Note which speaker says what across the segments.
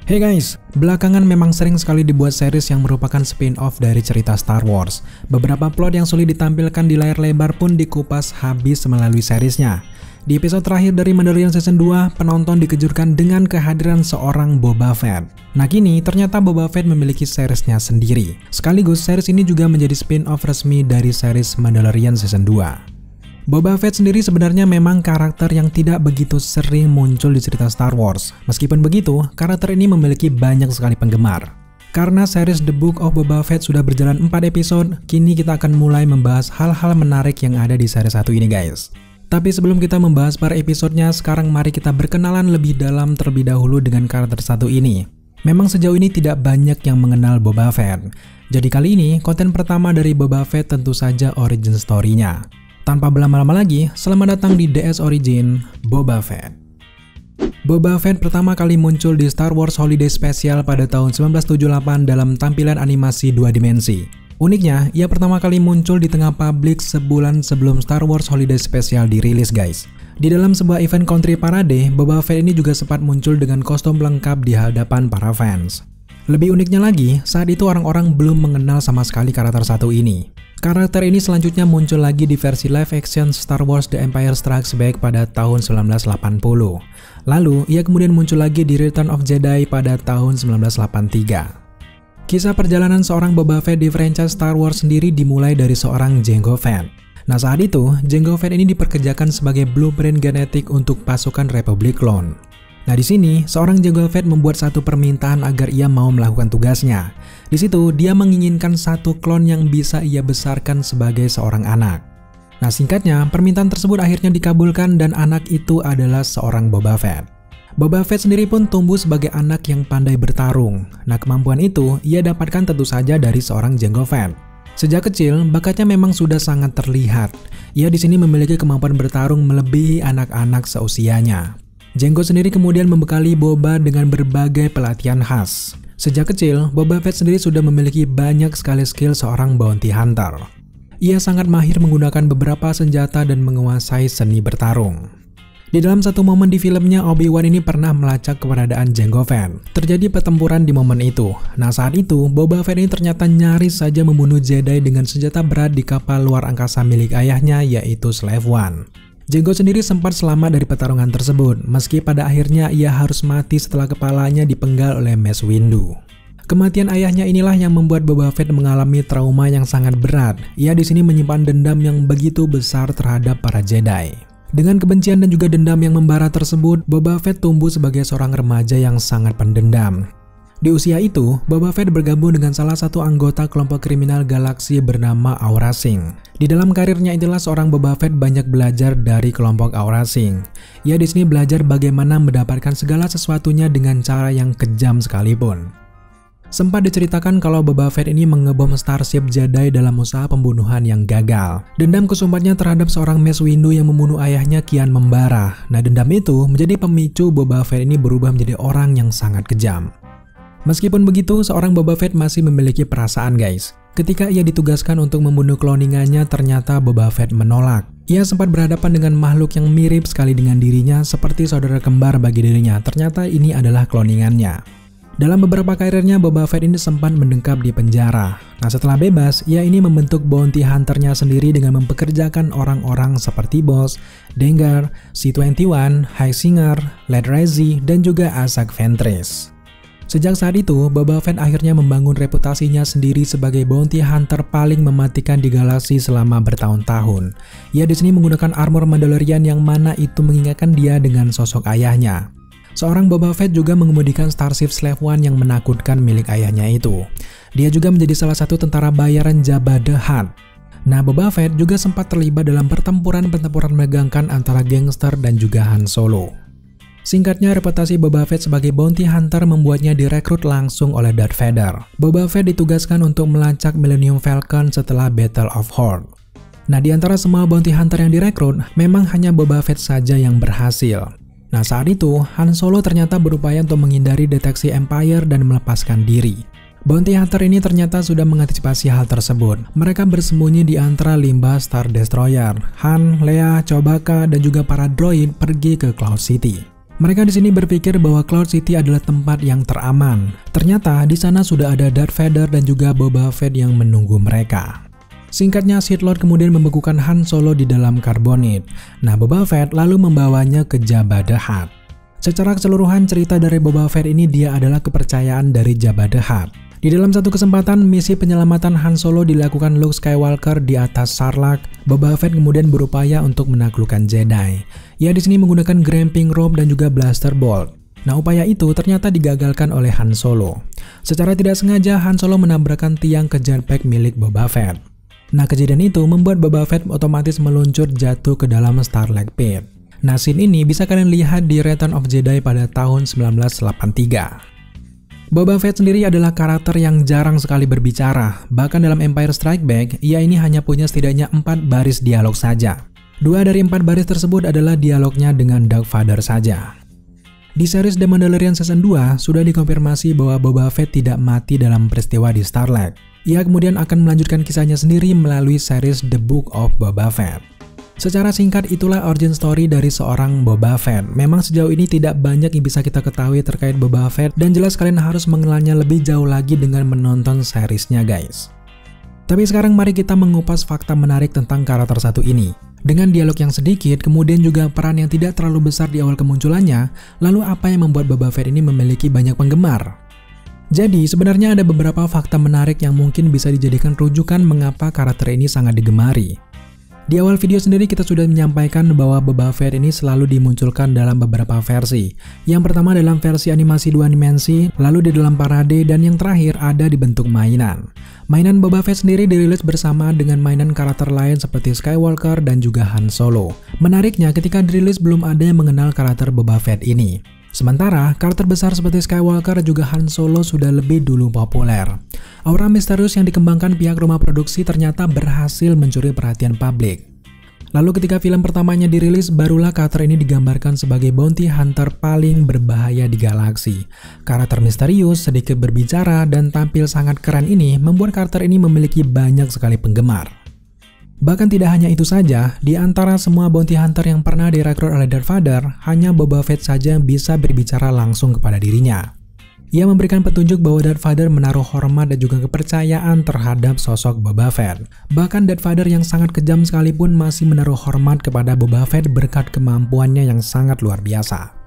Speaker 1: Hey guys, belakangan memang sering sekali dibuat series yang merupakan spin-off dari cerita Star Wars. Beberapa plot yang sulit ditampilkan di layar lebar pun dikupas habis melalui seriesnya. Di episode terakhir dari Mandalorian Season 2, penonton dikejutkan dengan kehadiran seorang Boba Fett. Nah kini, ternyata Boba Fett memiliki seriesnya sendiri. Sekaligus, series ini juga menjadi spin-off resmi dari series Mandalorian Season 2. Boba Fett sendiri sebenarnya memang karakter yang tidak begitu sering muncul di cerita Star Wars. Meskipun begitu, karakter ini memiliki banyak sekali penggemar. Karena series The Book of Boba Fett sudah berjalan 4 episode, kini kita akan mulai membahas hal-hal menarik yang ada di series 1 ini guys. Tapi sebelum kita membahas per episodenya, sekarang mari kita berkenalan lebih dalam terlebih dahulu dengan karakter satu ini. Memang sejauh ini tidak banyak yang mengenal Boba Fett. Jadi kali ini, konten pertama dari Boba Fett tentu saja origin story-nya. Tanpa berlama-lama lagi, selamat datang di DS Origin Boba Fett. Boba Fett pertama kali muncul di Star Wars Holiday Special pada tahun 1978 dalam tampilan animasi 2 dimensi. Uniknya, ia pertama kali muncul di tengah publik sebulan sebelum Star Wars Holiday Special dirilis guys. Di dalam sebuah event country parade, Boba Fett ini juga sempat muncul dengan kostum lengkap di hadapan para fans. Lebih uniknya lagi, saat itu orang-orang belum mengenal sama sekali karakter satu ini. Karakter ini selanjutnya muncul lagi di versi live action Star Wars The Empire Strikes Back pada tahun 1980. Lalu, ia kemudian muncul lagi di Return of Jedi pada tahun 1983. Kisah perjalanan seorang Boba Fett di franchise Star Wars sendiri dimulai dari seorang Jango Fett. Nah saat itu, Jango Fett ini diperkerjakan sebagai blueprint genetik untuk pasukan Republic Clone. Nah di sini, seorang Jango Fett membuat satu permintaan agar ia mau melakukan tugasnya. Di situ, dia menginginkan satu klon yang bisa ia besarkan sebagai seorang anak. Nah singkatnya, permintaan tersebut akhirnya dikabulkan dan anak itu adalah seorang Boba Fett. Boba Fett sendiri pun tumbuh sebagai anak yang pandai bertarung. Nah kemampuan itu ia dapatkan tentu saja dari seorang Jango Fett. Sejak kecil, bakatnya memang sudah sangat terlihat. Ia di sini memiliki kemampuan bertarung melebihi anak-anak seusianya. Jango sendiri kemudian membekali Boba dengan berbagai pelatihan khas. Sejak kecil, Boba Fett sendiri sudah memiliki banyak sekali skill seorang bounty hunter. Ia sangat mahir menggunakan beberapa senjata dan menguasai seni bertarung. Di dalam satu momen di filmnya, Obi-Wan ini pernah melacak keberadaan Jango Fett. Terjadi pertempuran di momen itu. Nah saat itu, Boba Fett ini ternyata nyaris saja membunuh Jedi dengan senjata berat di kapal luar angkasa milik ayahnya yaitu Slave One. Jango sendiri sempat selamat dari pertarungan tersebut, meski pada akhirnya ia harus mati setelah kepalanya dipenggal oleh Mace Windu. Kematian ayahnya inilah yang membuat Boba Fett mengalami trauma yang sangat berat. Ia di sini menyimpan dendam yang begitu besar terhadap para Jedi. Dengan kebencian dan juga dendam yang membara tersebut, Boba Fett tumbuh sebagai seorang remaja yang sangat pendendam. Di usia itu, Boba Fett bergabung dengan salah satu anggota kelompok kriminal galaksi bernama Aura Singh. Di dalam karirnya itulah seorang Boba Fett banyak belajar dari kelompok Aura Singh. Ia di sini belajar bagaimana mendapatkan segala sesuatunya dengan cara yang kejam sekalipun. Sempat diceritakan kalau Boba Fett ini mengebom Starship Jedi dalam usaha pembunuhan yang gagal. Dendam kesumpatnya terhadap seorang Mace Windu yang membunuh ayahnya kian membara. Nah dendam itu menjadi pemicu Boba Fett ini berubah menjadi orang yang sangat kejam. Meskipun begitu, seorang Boba Fett masih memiliki perasaan guys. Ketika ia ditugaskan untuk membunuh kloningannya, ternyata Boba Fett menolak. Ia sempat berhadapan dengan makhluk yang mirip sekali dengan dirinya seperti saudara kembar bagi dirinya. Ternyata ini adalah kloningannya. Dalam beberapa karirnya, Boba Fett ini sempat mendengkap di penjara. Nah setelah bebas, ia ini membentuk bounty hunternya sendiri dengan mempekerjakan orang-orang seperti Boss, Dengar, C-21, High Singer, Led Razi, dan juga Asajj Ventress. Sejak saat itu, Boba Fett akhirnya membangun reputasinya sendiri sebagai bounty hunter paling mematikan di galaksi selama bertahun-tahun. Ia di sini menggunakan armor Mandalorian yang mana itu mengingatkan dia dengan sosok ayahnya. Seorang Boba Fett juga mengemudikan Starship Slave One yang menakutkan milik ayahnya itu. Dia juga menjadi salah satu tentara bayaran Jabba the Hutt. Nah, Boba Fett juga sempat terlibat dalam pertempuran-pertempuran menegangkan antara gangster dan juga Han Solo. Singkatnya, reputasi Boba Fett sebagai bounty hunter membuatnya direkrut langsung oleh Darth Vader. Boba Fett ditugaskan untuk melacak Millennium Falcon setelah Battle of Hoth. Nah, di antara semua bounty hunter yang direkrut, memang hanya Boba Fett saja yang berhasil. Nah, saat itu, Han Solo ternyata berupaya untuk menghindari deteksi Empire dan melepaskan diri. Bounty hunter ini ternyata sudah mengantisipasi hal tersebut. Mereka bersembunyi di antara limbah Star Destroyer. Han, Leia, Chewbacca, dan juga para droid pergi ke Cloud City. Mereka di sini berpikir bahwa Cloud City adalah tempat yang teraman. Ternyata di sana sudah ada Darth Vader dan juga Boba Fett yang menunggu mereka. Singkatnya, Sith Lord kemudian membekukan Han Solo di dalam karbonit. Nah, Boba Fett lalu membawanya ke Jabba the Hutt. Secara keseluruhan cerita dari Boba Fett ini dia adalah kepercayaan dari Jabba the Hutt. Di dalam satu kesempatan, misi penyelamatan Han Solo dilakukan Luke Skywalker di atas Sarlacc. Boba Fett kemudian berupaya untuk menaklukkan Jedi. Ia di sini menggunakan grappling rope dan juga blaster bolt. Nah, upaya itu ternyata digagalkan oleh Han Solo. Secara tidak sengaja, Han Solo menabrakkan tiang ke jetpack milik Boba Fett. Nah, kejadian itu membuat Boba Fett otomatis meluncur jatuh ke dalam Sarlacc pit. Nah, scene ini bisa kalian lihat di Return of Jedi pada tahun 1983. Boba Fett sendiri adalah karakter yang jarang sekali berbicara. Bahkan dalam Empire Strikes Back, ia ini hanya punya setidaknya 4 baris dialog saja. 2 dari 4 baris tersebut adalah dialognya dengan Darth Vader saja. Di series The Mandalorian Season 2, sudah dikonfirmasi bahwa Boba Fett tidak mati dalam peristiwa di Sarlacc. Ia kemudian akan melanjutkan kisahnya sendiri melalui series The Book of Boba Fett. Secara singkat, itulah origin story dari seorang Boba Fett. Memang sejauh ini tidak banyak yang bisa kita ketahui terkait Boba Fett, dan jelas kalian harus mengenalnya lebih jauh lagi dengan menonton seriesnya guys. Tapi sekarang mari kita mengupas fakta menarik tentang karakter satu ini. Dengan dialog yang sedikit, kemudian juga peran yang tidak terlalu besar di awal kemunculannya, lalu apa yang membuat Boba Fett ini memiliki banyak penggemar? Jadi sebenarnya ada beberapa fakta menarik yang mungkin bisa dijadikan rujukan mengapa karakter ini sangat digemari. Di awal video sendiri kita sudah menyampaikan bahwa Boba Fett ini selalu dimunculkan dalam beberapa versi. Yang pertama dalam versi animasi 2 dimensi, lalu di dalam parade, dan yang terakhir ada di bentuk mainan. Mainan Boba Fett sendiri dirilis bersama dengan mainan karakter lain seperti Skywalker dan juga Han Solo. Menariknya ketika dirilis belum ada yang mengenal karakter Boba Fett ini. Sementara, karakter besar seperti Skywalker juga Han Solo sudah lebih dulu populer. Aura misterius yang dikembangkan pihak rumah produksi ternyata berhasil mencuri perhatian publik. Lalu ketika film pertamanya dirilis, barulah karakter ini digambarkan sebagai bounty hunter paling berbahaya di galaksi. Karakter misterius, sedikit berbicara, dan tampil sangat keren ini membuat karakter ini memiliki banyak sekali penggemar. Bahkan tidak hanya itu saja, di antara semua bounty hunter yang pernah direkrut oleh Darth Vader, hanya Boba Fett saja yang bisa berbicara langsung kepada dirinya. Ia memberikan petunjuk bahwa Darth Vader menaruh hormat dan juga kepercayaan terhadap sosok Boba Fett. Bahkan Darth Vader yang sangat kejam sekalipun masih menaruh hormat kepada Boba Fett berkat kemampuannya yang sangat luar biasa.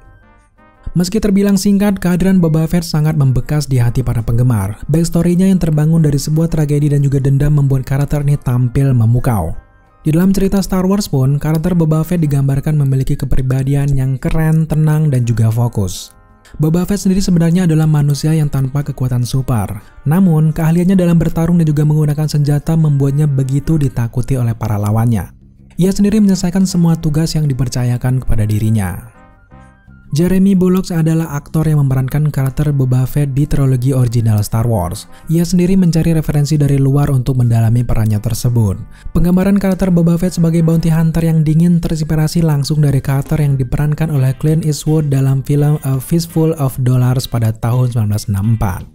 Speaker 1: Meski terbilang singkat, kehadiran Boba Fett sangat membekas di hati para penggemar. Backstory-nya yang terbangun dari sebuah tragedi dan juga dendam membuat karakter ini tampil memukau. Di dalam cerita Star Wars pun, karakter Boba Fett digambarkan memiliki kepribadian yang keren, tenang, dan juga fokus. Boba Fett sendiri sebenarnya adalah manusia yang tanpa kekuatan super. Namun, keahliannya dalam bertarung dan juga menggunakan senjata membuatnya begitu ditakuti oleh para lawannya. Ia sendiri menyelesaikan semua tugas yang dipercayakan kepada dirinya. Jeremy Bulloch adalah aktor yang memerankan karakter Boba Fett di trilogi original Star Wars. Ia sendiri mencari referensi dari luar untuk mendalami perannya tersebut. Penggambaran karakter Boba Fett sebagai bounty hunter yang dingin terinspirasi langsung dari karakter yang diperankan oleh Clint Eastwood dalam film A Fistful of Dollars pada tahun 1964.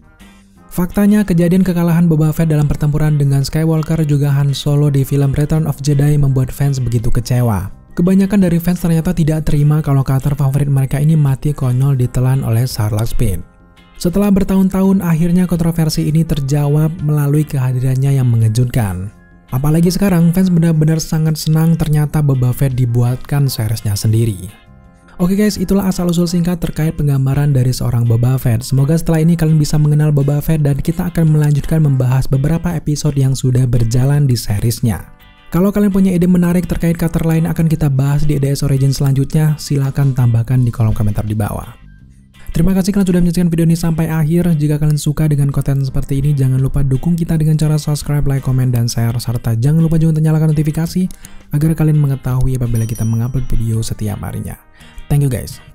Speaker 1: Faktanya, kejadian kekalahan Boba Fett dalam pertempuran dengan Skywalker juga Han Solo di film Return of Jedi membuat fans begitu kecewa. Kebanyakan dari fans ternyata tidak terima kalau karakter favorit mereka ini mati konyol ditelan oleh Sarlacc pit. Setelah bertahun-tahun, akhirnya kontroversi ini terjawab melalui kehadirannya yang mengejutkan. Apalagi sekarang, fans benar-benar sangat senang ternyata Boba Fett dibuatkan seriesnya sendiri. Oke guys, itulah asal-usul singkat terkait penggambaran dari seorang Boba Fett. Semoga setelah ini kalian bisa mengenal Boba Fett dan kita akan melanjutkan membahas beberapa episode yang sudah berjalan di seriesnya. Kalau kalian punya ide menarik terkait karakter lain akan kita bahas di EDS Origin selanjutnya, silahkan tambahkan di kolom komentar di bawah. Terima kasih kalian sudah menyaksikan video ini sampai akhir. Jika kalian suka dengan konten seperti ini, jangan lupa dukung kita dengan cara subscribe, like, komen, dan share. Serta jangan lupa juga untuk nyalakan notifikasi agar kalian mengetahui apabila kita mengupload video setiap harinya. Thank you guys.